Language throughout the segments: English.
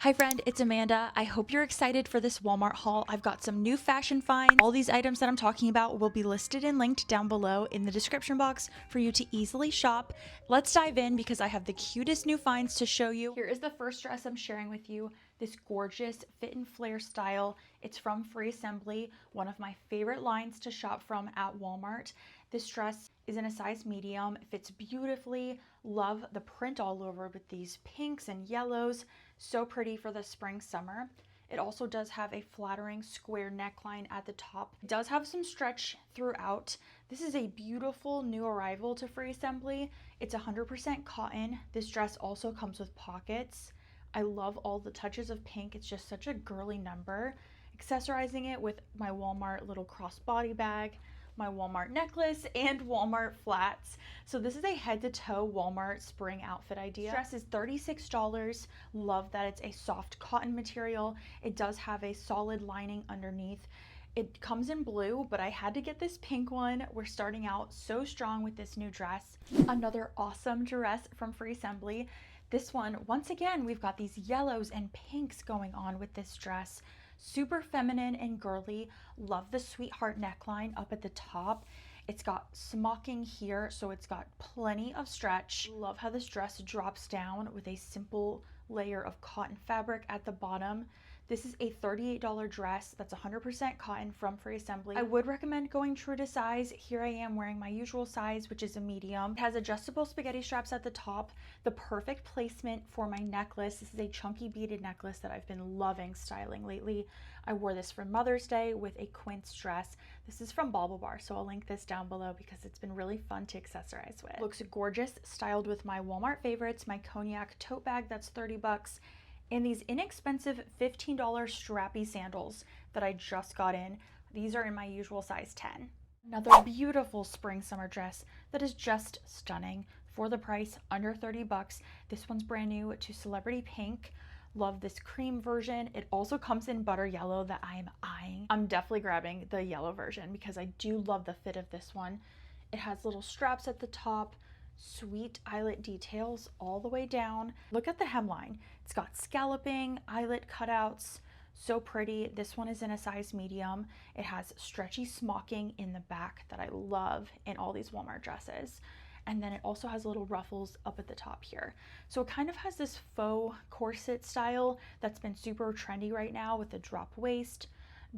Hi friend, it's Amanda. I hope you're excited for this Walmart haul. I've got some new fashion finds. All these items that I'm talking about will be listed and linked down below in the description box for you to easily shop. Let's dive in because I have the cutest new finds to show you. Here is the first dress I'm sharing with you. This gorgeous fit and flare style. It's from Free Assembly, one of my favorite lines to shop from at Walmart. This dress is in a size medium. It fits beautifully. Love the print all over with these pinks and yellows. So pretty for the spring summer. It also does have a flattering square neckline at the top. It does have some stretch throughout. This is a beautiful new arrival to Free Assembly. It's 100% cotton. This dress also comes with pockets. I love all the touches of pink. It's just such a girly number. Accessorizing it with my Walmart little crossbody bag, my Walmart necklace, and Walmart flats. So this is a head-to-toe Walmart spring outfit idea. This dress is $36. Love that it's a soft cotton material. It does have a solid lining underneath. It comes in blue, but I had to get this pink one. We're starting out so strong with this new dress. Another awesome dress from Free Assembly. This one, once again, we've got these yellows and pinks going on with this dress. Super feminine and girly. Love the sweetheart neckline up at the top. It's got smocking here, so it's got plenty of stretch. Love how this dress drops down with a simple layer of cotton fabric at the bottom. This is a $38 dress that's 100% cotton from Free Assembly. I would recommend going true to size. Here I am wearing my usual size, which is a medium. It has adjustable spaghetti straps at the top, the perfect placement for my necklace. This is a chunky beaded necklace that I've been loving styling lately. I wore this for Mother's Day with a quince dress. This is from Bauble Bar, so I'll link this down below because it's been really fun to accessorize with. Looks gorgeous, styled with my Walmart favorites, my cognac tote bag that's 30 bucks. And these inexpensive $15 strappy sandals that I just got in. These are in my usual size 10. Another beautiful spring summer dress that is just stunning for the price, under 30 bucks. This one's brand new to Celebrity Pink. Love this cream version. It also comes in butter yellow that I am eyeing. I'm definitely grabbing the yellow version because I do love the fit of this one. It has little straps at the top, sweet eyelet details all the way down. Look at the hemline. It's got scalloping, eyelet cutouts, so pretty. This one is in a size medium. It has stretchy smocking in the back that I love in all these Walmart dresses. And then it also has little ruffles up at the top here. So it kind of has this faux corset style that's been super trendy right now with the drop waist.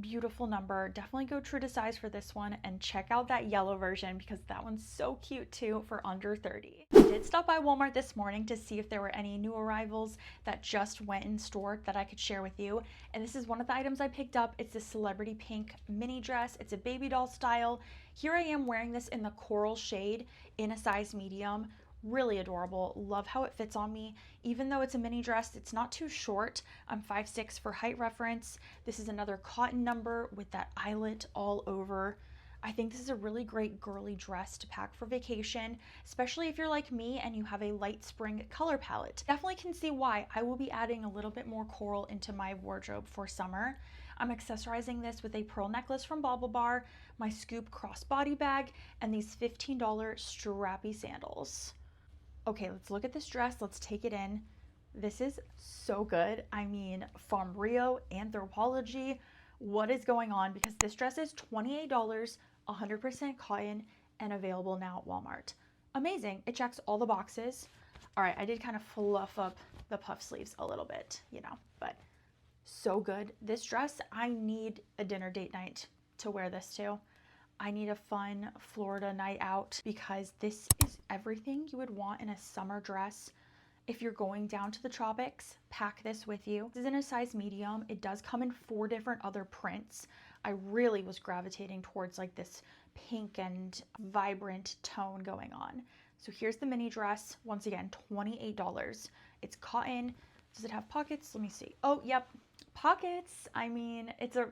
Beautiful number. Definitely go true to size for this one and check out that yellow version because that one's so cute too for under 30. I did stop by Walmart this morning to see if there were any new arrivals that just went in store that I could share with you. And this is one of the items I picked up. It's a Celebrity Pink mini dress. It's a baby doll style. Here I am wearing this in the coral shade in a size medium. Really adorable. Love how it fits on me. Even though it's a mini dress, it's not too short. I'm 5'6" for height reference. This is another cotton number with that eyelet all over. I think this is a really great girly dress to pack for vacation, especially if you're like me and you have a light spring color palette. Definitely can see why I will be adding a little bit more coral into my wardrobe for summer. I'm accessorizing this with a pearl necklace from Bauble Bar, my scoop crossbody bag, and these $15 strappy sandals. Okay, let's look at this dress. Let's take it in. This is so good. I mean, from Rio, Anthropology, what is going on? Because this dress is $28, 100% cotton, and available now at Walmart. Amazing. It checks all the boxes. All right, I did kind of fluff up the puff sleeves a little bit, but so good. This dress, I need a dinner date night to wear this to. I need a fun Florida night out because this is everything you would want in a summer dress. If you're going down to the tropics, pack this with you. This is in a size medium. It does come in 4 different other prints. I really was gravitating towards like this pink and vibrant tone going on. So here's the mini dress. Once again, $28. It's cotton. Does it have pockets? Let me see. Oh, yep. Pockets. I mean, it's a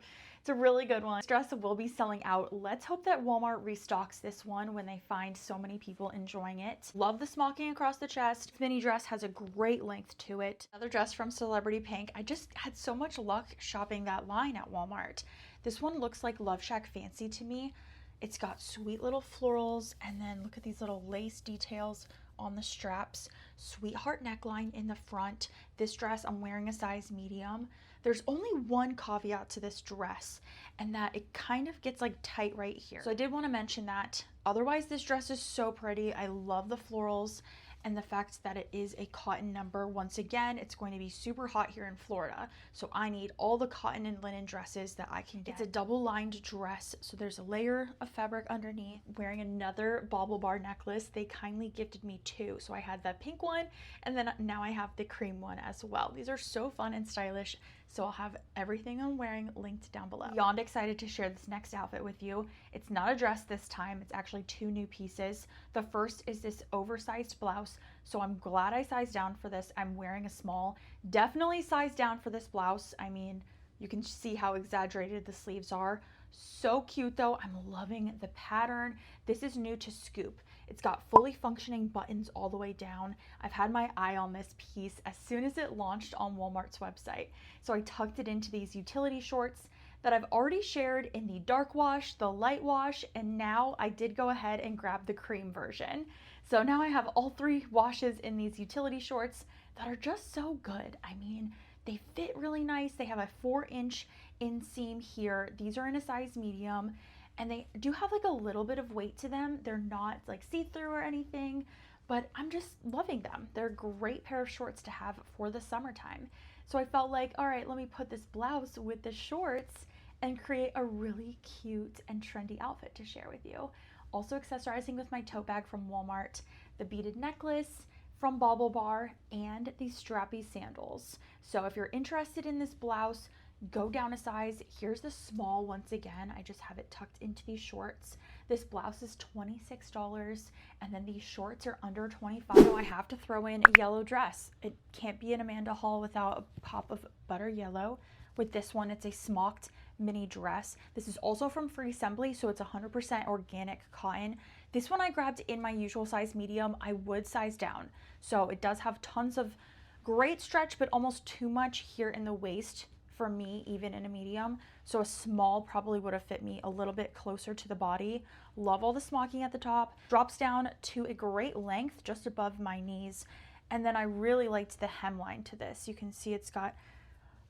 really good one. This dress will be selling out. Let's hope that Walmart restocks this one when they find so many people enjoying it. Love the smocking across the chest. This mini dress has a great length to it. Another dress from Celebrity Pink. I just had so much luck shopping that line at Walmart. This one looks like Love Shack Fancy to me. It's got sweet little florals, and then look at these little lace details on the straps, sweetheart neckline in the front. This dress, I'm wearing a size medium. There's only one caveat to this dress, and that it kind of gets like tight right here. So I did want to mention that. Otherwise, this dress is so pretty. I love the florals and the fact that it is a cotton number. Once again, it's going to be super hot here in Florida, so I need all the cotton and linen dresses that I can get. It's a double lined dress, so there's a layer of fabric underneath. Wearing another bauble bar necklace. They kindly gifted me two, so I had the pink one, and then now I have the cream one as well. These are so fun and stylish, so I'll have everything I'm wearing linked down below. Beyond excited to share this next outfit with you. It's not a dress this time, it's actually two new pieces. The first is this oversized blouse, so I'm glad I sized down for this. I'm wearing a small. Definitely sized down for this blouse. I mean, you can see how exaggerated the sleeves are. So cute though. I'm loving the pattern. This is new to Scoop. It's got fully functioning buttons all the way down. I've had my eye on this piece as soon as it launched on Walmart's website. So I tucked it into these utility shorts that I've already shared in the dark wash, the light wash, and now I did go ahead and grab the cream version. So now I have all three washes in these utility shorts that are just so good. I mean, they fit really nice. They have a 4-inch inseam here. These are in a size medium, and they do have like a little bit of weight to them. They're not like see-through or anything, but I'm just loving them. They're a great pair of shorts to have for the summertime. So I felt like, all right, let me put this blouse with the shorts and create a really cute and trendy outfit to share with you. Also accessorizing with my tote bag from Walmart, the beaded necklace from Bauble Bar, and these strappy sandals. So if you're interested in this blouse, go down a size. Here's the small once again. I just have it tucked into these shorts. This blouse is $26, and then these shorts are under $25. So I have to throw in a yellow dress. It can't be an Amanda haul without a pop of butter yellow. With this one, it's a Smocked mini dress. This is also from Free Assembly, so it's 100% organic cotton. This one I grabbed in my usual size medium. I would size down. So it does have tons of great stretch, but almost too much here in the waist for me, even in a medium. So a small probably would have fit me a little bit closer to the body. Love all the smocking at the top. Drops down to a great length just above my knees. And then I really liked the hemline to this. You can see it's got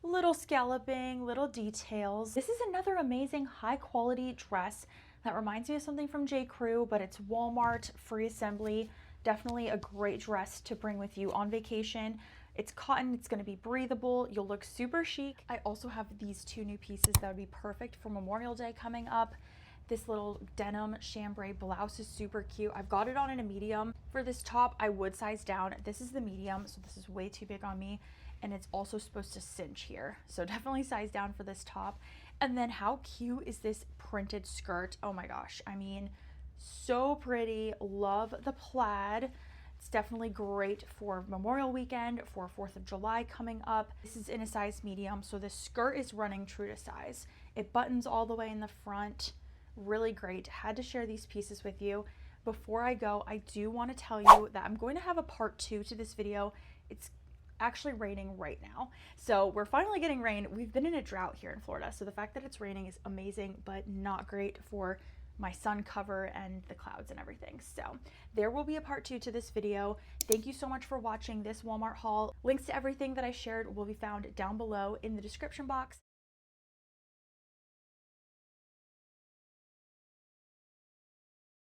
little scalloping, little details. This is another amazing high quality dress that reminds me of something from J. Crew, but it's Walmart, Free Assembly. Definitely a great dress to bring with you on vacation. It's cotton, it's going to be breathable, you'll look super chic. I also have these two new pieces that would be perfect for Memorial Day coming up. This little denim chambray blouse is super cute. I've got it on in a medium. For this top, I would size down. This is the medium, so this is way too big on me. And it's also supposed to cinch here. So definitely size down for this top. And then how cute is this printed skirt? Oh my gosh, I mean, so pretty. Love the plaid. It's definitely great for Memorial Weekend, for 4th of July coming up. This is in a size medium, so the skirt is running true to size. It buttons all the way in the front. Really great. Had to share these pieces with you. Before I go, I do want to tell you that I'm going to have a part 2 to this video. It's actually raining right now, so we're finally getting rain. We've been in a drought here in Florida, so the fact that it's raining is amazing, but not great for my sun cover and the clouds and everything. So there will be a part 2 to this video. Thank you so much for watching this Walmart haul. Links to everything that I shared will be found down below in the description box.